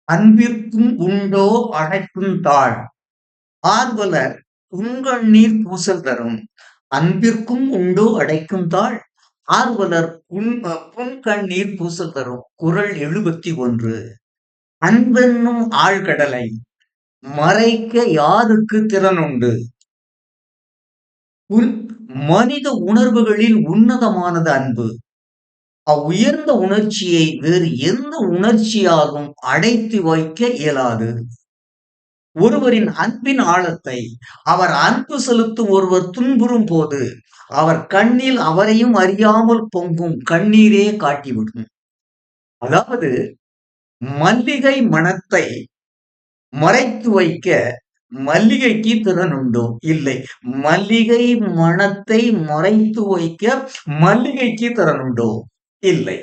அன்பிற்கும் உண்டோ அடைக்கும் தாழ். ஆர்வலர் புன்கண்ணீர் பூசல் தரும். அன்பிற்கும் உண்டோ அடைக்கும் தாழ். ஆர்வலர் புன்கண்ணீர் பூசல் தரும். குறள் 71. அன்பென்னும் ஆழ்கடலை மறைக்க யாருக்கு திறனுண்டு? மனித உணர்வுகளில் உன்னதமானது அன்பு. அவ்வுயர்ந்த உணர்ச்சியை வேறு எந்த உணர்ச்சியாலும் அடைத்து வைக்க இயலாது. ஒருவரின் அன்பின் ஆழத்தை அவர் அன்பு செலுத்தும் ஒருவர் துன்புறும் போது அவர் கண்ணில் அவரையும் அறியாமல் பொங்கும் கண்ணீரே காட்டிவிடும். அதாவது மல்லிகை மணத்தை மறைத்து வைக்க மல்லிகைக்கு திறன் உண்டோ? இல்லை. மல்லிகை மணத்தை மறைத்து வைக்க மல்லிகைக்கு திறன் உண்டோ? இல்லை.